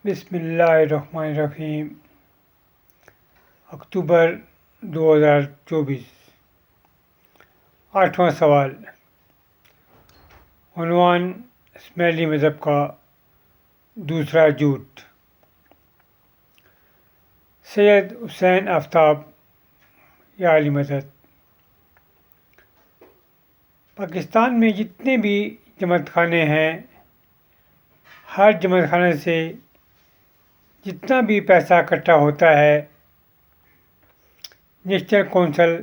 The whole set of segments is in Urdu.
بسم اللہ الرحمن الرحیم۔ اکتوبر 2024۔ 8واں سوال۔ عنوان: اسماعیلی مذہب کا دوسرا جھوٹ۔ سید حسین آفتاب یا علی مدد۔ پاکستان میں جتنے بھی جماعت خانے ہیں، ہر جماعت خانے سے جتنا بھی پیسہ اکٹھا ہوتا ہے، نیشنل کونسل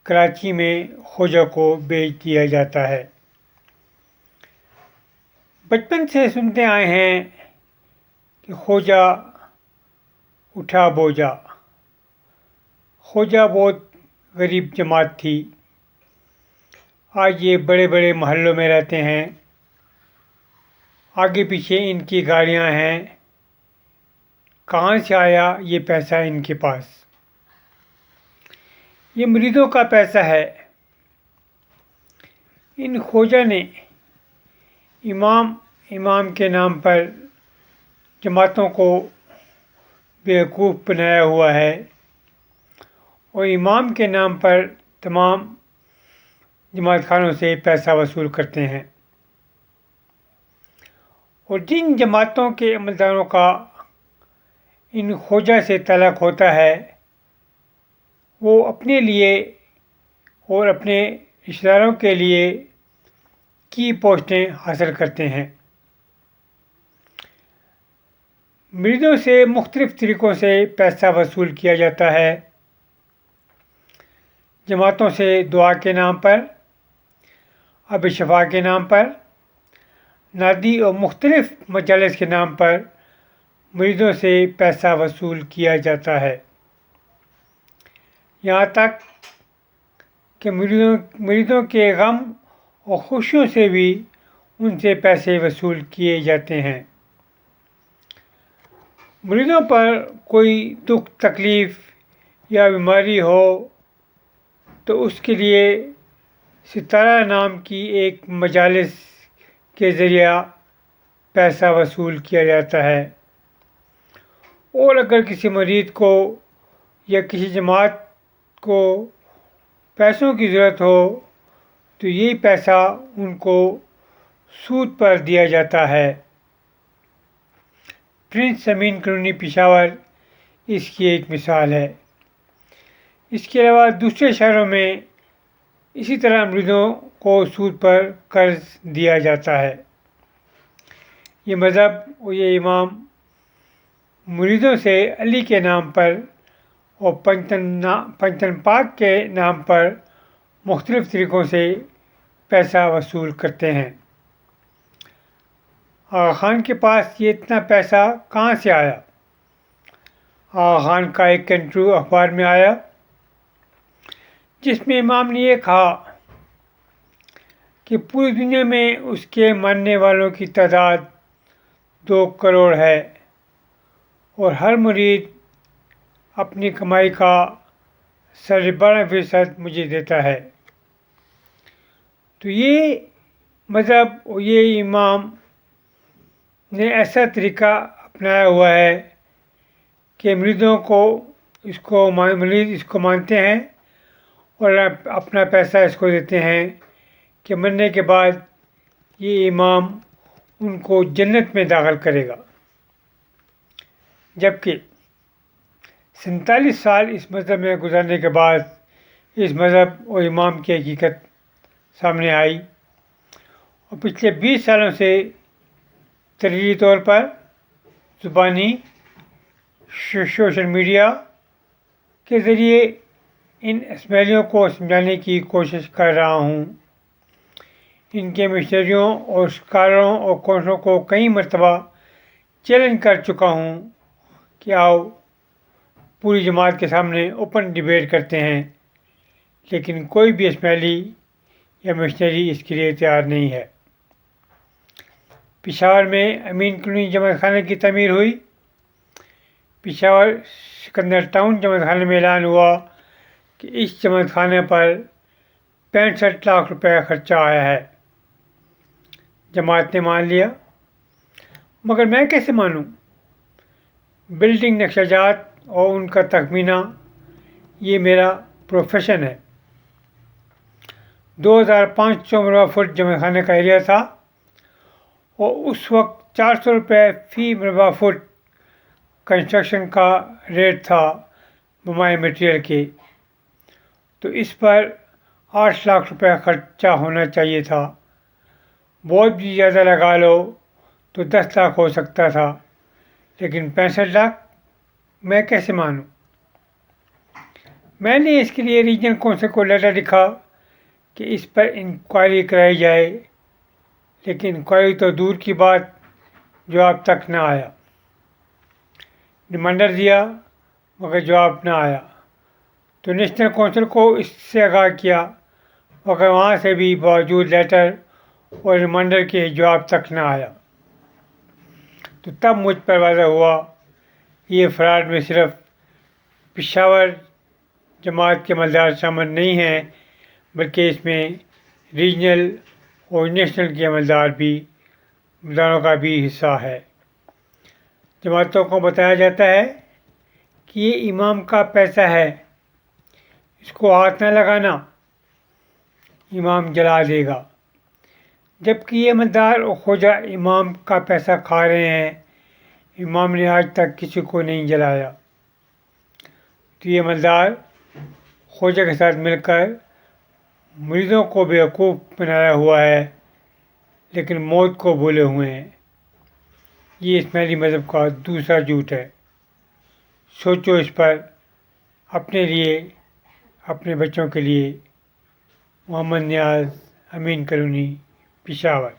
کراچی میں خوجہ کو بیچ دیا جاتا ہے۔ بچپن سے سنتے آئے ہیں کہ خوجہ اٹھا بوجھا۔ خوجہ بہت غریب جماعت تھی۔ آج یہ بڑے بڑے محلوں میں رہتے ہیں، آگے پیچھے ان کی گاڑیاں ہیں۔ کہاں سے آیا یہ پیسہ ان کے پاس؟ یہ مریدوں کا پیسہ ہے۔ ان خوجہ نے امام کے نام پر جماعتوں کو بیوقوف بنایا ہوا ہے، اور امام کے نام پر تمام جماعت خانوں سے پیسہ وصول کرتے ہیں، اور جن جماعتوں کے عملداروں کا ان خوجہ سے تعلق ہوتا ہے، وہ اپنے لیے اور اپنے رشتہ داروں کے لیے کی پوسٹیں حاصل کرتے ہیں۔ مریدوں سے مختلف طریقوں سے پیسہ وصول کیا جاتا ہے۔ جماعتوں سے دعا کے نام پر، آب شفا کے نام پر، نادی اور مختلف مجالس کے نام پر مریدوں سے پیسہ وصول کیا جاتا ہے، یہاں تک کہ مریدوں کے غم اور خوشیوں سے بھی ان سے پیسے وصول کیے جاتے ہیں۔ مریدوں پر کوئی دکھ تکلیف یا بیماری ہو تو اس کے لیے ستارہ نام کی ایک مجالس کے ذریعہ پیسہ وصول کیا جاتا ہے، اور اگر کسی مرید کو یا کسی جماعت کو پیسوں کی ضرورت ہو تو یہی پیسہ ان کو سود پر دیا جاتا ہے۔ پرنس امین کالونی پشاور اس کی ایک مثال ہے۔ اس کے علاوہ دوسرے شہروں میں اسی طرح مریدوں کو سود پر قرض دیا جاتا ہے۔ یہ مذہب اور یہ امام مریدوں سے علی کے نام پر اور پنجتن پاک کے نام پر مختلف طریقوں سے پیسہ وصول کرتے ہیں۔ آغا خان کے پاس یہ اتنا پیسہ کہاں سے آیا؟ آغا خان کا ایک انٹرویو اخبار میں آیا، جس میں امام نے یہ کہا کہ پوری دنیا میں اس کے ماننے والوں کی تعداد 2 کروڑ ہے، اور ہر مرید اپنی کمائی کا 12.5% مجھے دیتا ہے۔ تو یہ مذہب اور یہ امام نے ایسا طریقہ اپنایا ہوا ہے کہ مرید اس کو مانتے ہیں اور اپنا پیسہ اس کو دیتے ہیں کہ مرنے کے بعد یہ امام ان کو جنت میں داخل کرے گا۔ جبکہ 47 سال اس مذہب میں گزارنے کے بعد اس مذہب اور امام کی حقیقت سامنے آئی، اور پچھلے 20 سالوں سے تدریجی طور پر زبانی سوشل میڈیا کے ذریعے ان اسماعیلیوں کو سمجھانے کی کوشش کر رہا ہوں۔ ان کے مشنریوں اور اسکالروں اور کونسلوں کو کئی مرتبہ چیلنج کر چکا ہوں کہ آؤ پوری جماعت کے سامنے اوپن ڈیبیٹ کرتے ہیں، لیکن کوئی بھی اسماعیلی یا مشنری اس کے لیے تیار نہیں ہے۔ پشاور میں امین کالونی جماعت خانے کی تعمیر ہوئی۔ پشاور سکندر ٹاؤن جماعت خانے میں اعلان ہوا کہ اس جماعت خانے پر 65 لاکھ روپے خرچہ آیا ہے۔ جماعت نے مان لیا، مگر میں کیسے مانوں؟ بلڈنگ نقشہ جات اور ان کا تخمینہ یہ میرا پروفیشن ہے۔ 2500 مربع فٹ جمع خانے کا ایریا تھا اور اس وقت 400 روپے فی مربع فٹ کنسٹرکشن کا ریٹ تھا بمائے مٹیریل کے، تو اس پر 8 لاکھ روپے خرچہ ہونا چاہیے تھا۔ بہت بھی زیادہ لگا لو تو 10 لاکھ ہو سکتا تھا، لیکن 65 لاکھ میں کیسے مانوں؟ میں نے اس کے لیے ریجنل کونسل کو لیٹر لکھا کہ اس پر انکوائری کرائی جائے، لیکن انکوائری تو دور کی بات، جواب تک نہ آیا۔ ریمائنڈر دیا مگر جواب نہ آیا، تو نیشنل کونسل کو اس سے آگاہ کیا مگر وہاں سے بھی باوجود لیٹر اور ریمائنڈر کے جواب تک نہ آیا۔ تو تب مجھ پر واضح ہوا یہ فراڈ میں صرف پشاور جماعت کے عملدار شامل نہیں ہیں، بلکہ اس میں ریجنل اور نیشنل کے عملداروں کا بھی حصہ ہے۔ جماعتوں کو بتایا جاتا ہے کہ یہ امام کا پیسہ ہے، اس کو ہاتھ نہ لگانا، امام جلا دے گا، جبکہ یہ عملدار اور خواجہ امام کا پیسہ کھا رہے ہیں۔ امام نے آج تک کسی کو نہیں جلایا۔ تو یہ عملدار خواجہ کے ساتھ مل کر مریدوں کو بیوقوف بنایا ہوا ہے، لیکن موت کو بھولے ہوئے ہیں۔ یہ اسماعیلی مذہب کا دوسرا جھوٹ ہے۔ سوچو اس پر، اپنے لیے، اپنے بچوں کے لیے۔ محمد نیاز، امین کالونی، پشاور۔